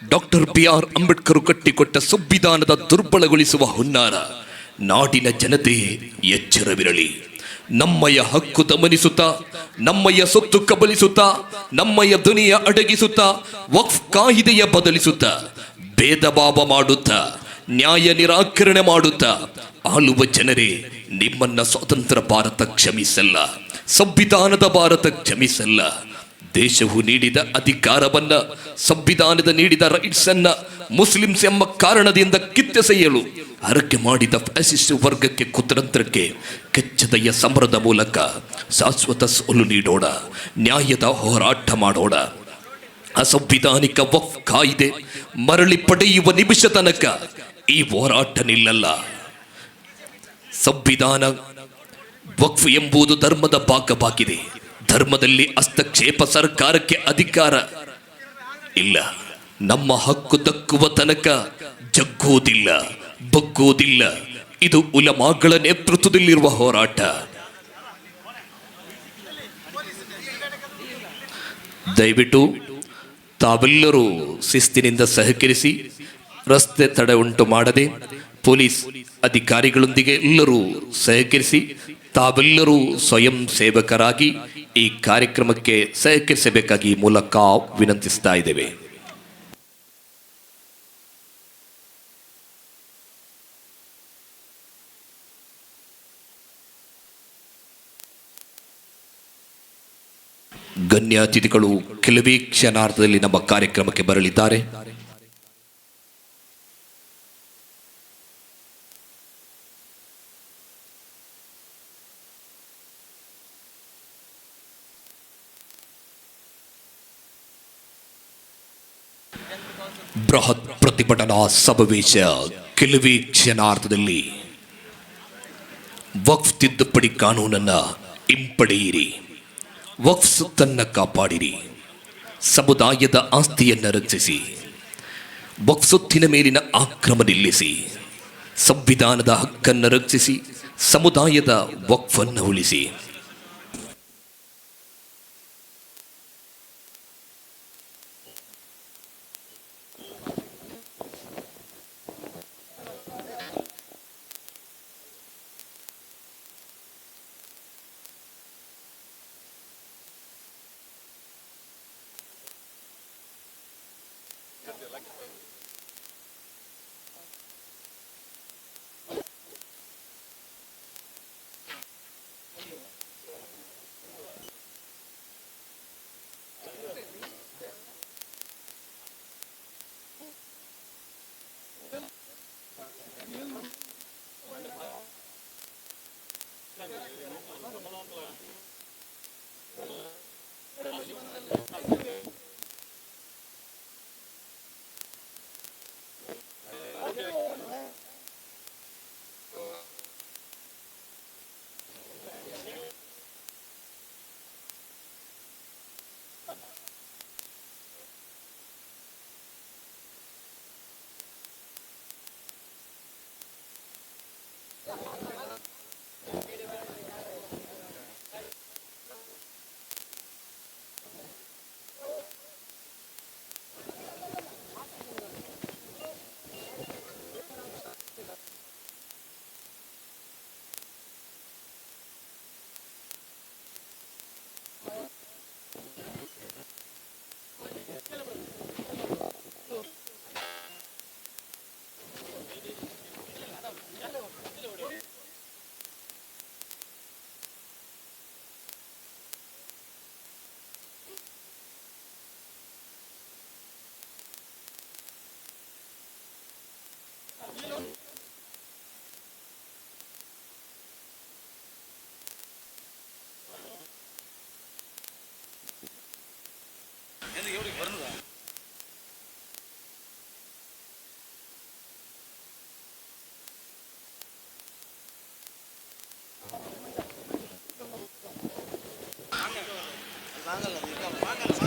Doctor BR Ambedkar ಕಟ್ಟಿಕೊಟ್ಟ ಸಂವಿಧಾನದ ದುರ್ಬಲಗೊಳಿಸುವ ಹುನ್ನಾರ ನಾಡಿನ ಜನತೆ ಎಚ್ಚರವಿರಲಿ. ನಮ್ಮಯ ಹಕ್ಕು ದಮನಿಸುತ್ತಾ, ನಮ್ಮಯ ಸೊತ್ತು ಕಬಲಿಸುತ್ತಾ, ನಮ್ಮಯ ಧ್ವನಿಯ ಅಡಗಿಸುತ್ತಾ, ವಕ್ಫ್ ಕಾಯಿದೆಯ ಬದಲಿಸುತ್ತಾ, ಭೇದ ಭಾವ ಮಾಡುತ್ತಾ, ನ್ಯಾಯ ನಿರಾಕರಣೆ ಮಾಡುತ್ತಾ ಆಳುವ ಜನರೇ, ನಿಮ್ಮನ್ನ ಸ್ವತಂತ್ರ ಭಾರತ ಕ್ಷಮಿಸಲ್ಲ, ಸಂವಿಧಾನದ ಭಾರತ ಕ್ಷಮಿಸಲ್ಲ. ದೇಶವು ನೀಡಿದ ಅಧಿಕಾರವನ್ನ, ಸಂವಿಧಾನದ ನೀಡಿದ ರೈಟ್ಸ್ ಅನ್ನ ಮುಸ್ಲಿಮ್ಸ್ ಎಂಬ ಕಾರಣದಿಂದ ಕಿತ್ತೆಸೆಯಲು ಹರಕೆ ಮಾಡಿದ ಫ್ಯಾಸಿಸ್ಟ್ ವರ್ಗಕ್ಕೆ, ಕುತಂತ್ರಕ್ಕೆ ಕೆಚ್ಚದೆಯ ಸಮರದ ಮೂಲಕ ಶಾಶ್ವತ ಸೋಲು ನೀಡೋಣ. ನ್ಯಾಯದ ಹೋರಾಟ ಮಾಡೋಣ. ಅಸಂವಿಧಾನಿಕ ವಕ್ಫ್ ಕಾಯ್ದೆ ಮರಳಿ ಪಡೆಯುವ ನಿಮಿಷ ತನಕ ಈ ಹೋರಾಟ ನಿಲ್ಲಲ್ಲ. ಸಂವಿಧಾನ ವಕ್ಫ್ ಎಂಬುದು ಧರ್ಮದ ಭಾಗವಾಗಿದೆ. ಧರ್ಮದಲ್ಲಿ ಹಸ್ತಕ್ಷೇಪ ಸರ್ಕಾರಕ್ಕೆ ಅಧಿಕಾರ ಇಲ್ಲ. ನಮ್ಮ ಹಕ್ಕು ದಕ್ಕುವ ತನಕ ಜಗ್ಗುವುದಿಲ್ಲ, ಬಗ್ಗುವುದಿಲ್ಲ. ಇದು ಉಲಮಾಗಳ ನೇತೃತ್ವದಲ್ಲಿರುವ ಹೋರಾಟ. ದಯವಿಟ್ಟು ತಾವೆಲ್ಲರೂ ಶಿಸ್ತಿನಿಂದ ಸಹಕರಿಸಿ, ರಸ್ತೆ ತಡೆ ಉಂಟು ಮಾಡದೆ ಪೊಲೀಸ್ ಅಧಿಕಾರಿಗಳೊಂದಿಗೆ ಎಲ್ಲರೂ ಸಹಕರಿಸಿ, ತಾವೆಲ್ಲರೂ ಸ್ವಯಂ ಸೇವಕರಾಗಿ ಈ ಕಾರ್ಯಕ್ರಮಕ್ಕೆ ಸಹಕರಿಸಬೇಕಾಗಿ ಮೂಲಕ ವಿನಂತಿಸ್ತಾ ಇದ್ದೇವೆ. ಗಣ್ಯಾತಿಥಿಗಳು ಕೆಲವೇ ಕ್ಷಣಾರ್ಧದಲ್ಲಿ ನಮ್ಮ ಕಾರ್ಯಕ್ರಮಕ್ಕೆ ಬರಲಿದ್ದಾರೆ. ಬೃಹತ್ ಪ್ರತಿಭಟನಾ ಸಮಾವೇಶ ಕೆಲವೇ ಕ್ಷಣಾರ್ಧದಲ್ಲಿ. ವಕ್ಫ್ ತಿದ್ದುಪಡಿ ಕಾನೂನನ್ನ ಹಿಂಪಡೆಯಿರಿ, ವಕ್ಫ್ ಸೊತ್ತನ್ನು ಕಾಪಾಡಿರಿ, ಸಮುದಾಯದ ಆಸ್ತಿಯನ್ನು ರಕ್ಷಿಸಿ, ವಕ್ಫ್ ಸೊತ್ತಿನ ಮೇಲಿನ ಆಕ್ರಮಣ ನಿಲ್ಲಿಸಿ, ಸಂವಿಧಾನದ ಹಕ್ಕನ್ನು ರಕ್ಷಿಸಿ, ಸಮುದಾಯದ ವಕ್ಫನ್ನು ಉಳಿಸಿ.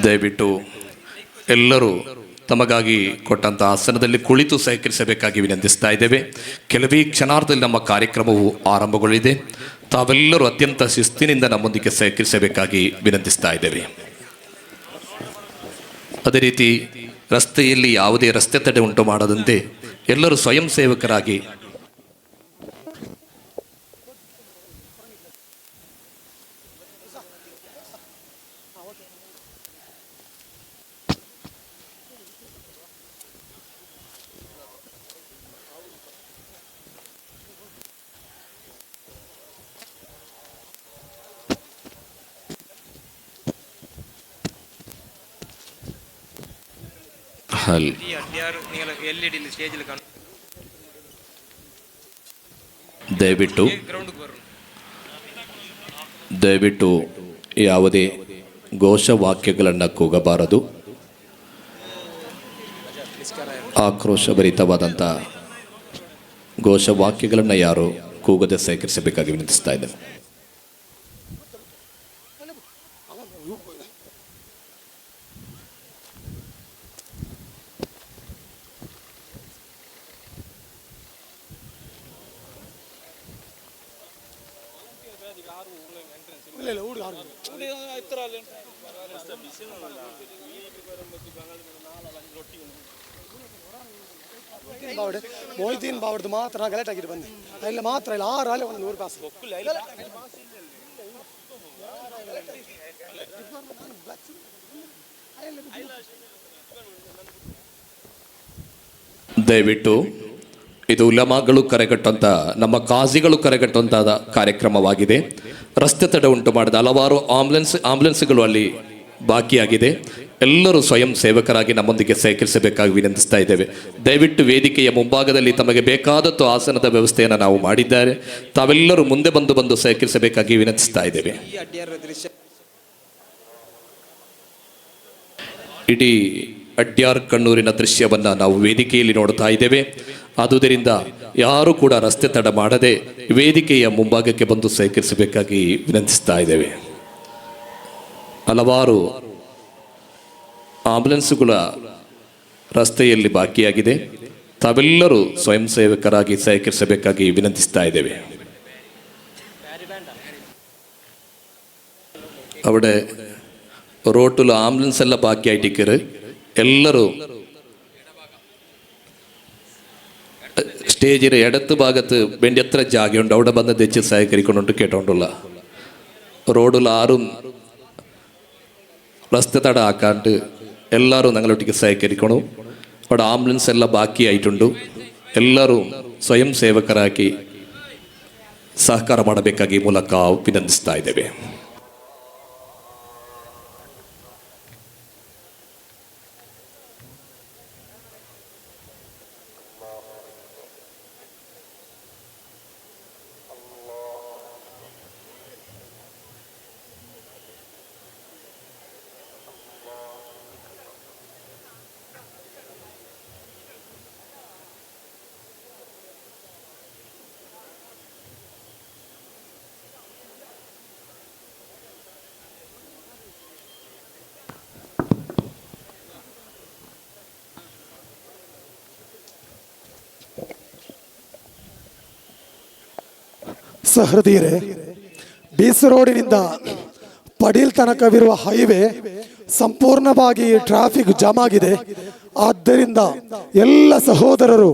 ದಯವಿಟ್ಟು ಎಲ್ಲರೂ ತಮಗಾಗಿ ಕೊಟ್ಟಂಥ ಆಸನದಲ್ಲಿ ಕುಳಿತು ಸಹಕರಿಸಬೇಕಾಗಿ ವಿನಂತಿಸ್ತಾ ಇದ್ದೇವೆ. ಕೆಲವೇ ಕ್ಷಣಾರ್ಧದಲ್ಲಿ ನಮ್ಮ ಕಾರ್ಯಕ್ರಮವು ಆರಂಭಗೊಳ್ಳಿದೆ. ತಾವೆಲ್ಲರೂ ಅತ್ಯಂತ ಶಿಸ್ತಿನಿಂದ ನಮ್ಮೊಂದಿಗೆ ಸಹಕರಿಸಬೇಕಾಗಿ ವಿನಂತಿಸ್ತಾ ಇದ್ದೇವೆ. ಅದೇ ರೀತಿ ರಸ್ತೆಯಲ್ಲಿ ಯಾವುದೇ ರಸ್ತೆ ತಡೆ ಉಂಟು ಮಾಡದಂತೆ ಎಲ್ಲರೂ ಸ್ವಯಂ ಸೇವಕರಾಗಿ ದಯವಿಟ್ಟು ಯಾವುದೇ ಘೋಷವಾಕ್ಯಗಳನ್ನು ಕೂಗಬಾರದು. ಆಕ್ರೋಶಭರಿತವಾದಂಥ ಘೋಷವಾಕ್ಯಗಳನ್ನು ಯಾರು ಕೂಗದೆ ಸೇಕರಿಸಬೇಕಾಗಿ ವಿನಂತಿಸ್ತಾ ಇದ್ದೇವೆ. ಮೊಯ್ದೀನ್ ಬಾವಡ್ದು ಮಾತ್ರ ಗಲಾಟೆ ಆಗಿದ್ದು ಬಂದೆ ಇಲ್ಲ ಮಾತ್ರ ಇಲ್ಲ 6 ಆಲೆ 100 ಕಾಸು ದಯವಿಟ್ಟು ಇದು ಉಲಮಾಗಳು ಕರೆಗಟ್ಟುವಂಥ ನಮ್ಮ ಕಾಜಿಗಳು ಕರೆಗಟ್ಟುವಂಥ ಕಾರ್ಯಕ್ರಮವಾಗಿದೆ. ರಸ್ತೆ ತಡೆ ಉಂಟು ಮಾಡಿದ ಹಲವಾರು ಆಂಬ್ಯುಲೆನ್ಸ್ಗಳು ಅಲ್ಲಿ ಬಾಕಿಯಾಗಿದೆ. ಎಲ್ಲರೂ ಸ್ವಯಂ ಸೇವಕರಾಗಿ ನಮ್ಮೊಂದಿಗೆ ಸಹಕರಿಸಬೇಕಾಗಿ ವಿನಂತಿಸ್ತಾ ಇದ್ದೇವೆ. ದಯವಿಟ್ಟು ವೇದಿಕೆಯ ಮುಂಭಾಗದಲ್ಲಿ ತಮಗೆ ಬೇಕಾದದ್ದು ಆಸನದ ವ್ಯವಸ್ಥೆಯನ್ನು ನಾವು ಮಾಡಿದ್ದಾರೆ. ತಾವೆಲ್ಲರೂ ಮುಂದೆ ಬಂದು ಸಹಕರಿಸಬೇಕಾಗಿ ವಿನಂತಿಸ್ತಾ ಇದ್ದೇವೆ. ಇಡೀ ಅಡ್ಯಾರ್ ಕಣ್ಣೂರಿನ ದೃಶ್ಯವನ್ನು ನಾವು ವೇದಿಕೆಯಲ್ಲಿ ನೋಡ್ತಾ ಇದ್ದೇವೆ. ಆದುದರಿಂದ ಯಾರು ಕೂಡ ರಸ್ತೆ ತಡ ಮಾಡದೆ ವೇದಿಕೆಯ ಮುಂಭಾಗಕ್ಕೆ ಬಂದು ಸಹಕರಿಸಬೇಕಾಗಿ ವಿನಂತಿಸ್ತಾ ಇದ್ದೇವೆ. ಹಲವಾರು ಆಂಬ್ಯುಲೆನ್ಸ್ಗಳ ರಸ್ತೆಯಲ್ಲಿ ಬಾಕಿಯಾಗಿದೆ. ತಾವೆಲ್ಲರೂ ಸ್ವಯಂ ಸೇವಕರಾಗಿ ಸಹಕರಿಸಬೇಕಾಗಿ ವಿನಂತಿಸ್ತಾ ಇದ್ದೇವೆ. അവിടെ റോട്ടിൽ ആംബുലൻസ് എല്ലാം ബാക്കിയായിട്ടിക്കറ് എല്ലാവരും സ്റ്റേജിന് ഇടത്ത് ഭാഗത്ത് വേണ്ടി എത്ര ജാഗയുണ്ട് അവിടെ വന്ന് തെച്ച് സഹകരിക്കൊണ്ടുണ്ട് കേട്ടോണ്ടുള്ള റോഡിൽ ആരും ರಸ್ತೆ ತಡ ಹಾಕಾಂಡು ಎಲ್ಲರೂ ನಂಗಳೊಟ್ಟಿಗೆ ಸಹಕರಿക്കണം. അവിടെ ಆಂಬ್ಯುಲೆನ್ಸ್ ಎಲ್ಲ ಬಾಕಿಯಾಯಿತುಂಡು. ಎಲ್ಲರೂ ಸ್ವಯಂ ಸೇವಕರಾಗಿ ಸಹಕಾರ ಮಾಡಬೇಕಾಗಿ ಮೂಲಕ ವಿನಂತಿಸ್ತಾ ಇದ್ದೇವೆ. ಸಹೃದಯರೇ, ಬೀಸ್ ರೋಡಿನಿಂದ ಪಡೀಲ್ ತನಕವಿರುವ ಹೈವೇ ಸಂಪೂರ್ಣವಾಗಿ ಟ್ರಾಫಿಕ್ ಜಾಮ್ ಆಗಿದೆ. ಆದ್ದರಿಂದ ಎಲ್ಲ ಸಹೋದರರು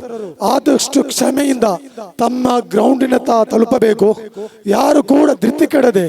ಆದಷ್ಟು ಕ್ಷಮೆಯಿಂದ ತಮ್ಮ ಗ್ರೌಂಡಿನತ್ತ ತಲುಪಬೇಕು. ಯಾರು ಕೂಡ ಧೃತಿ ಕೆಡದೆ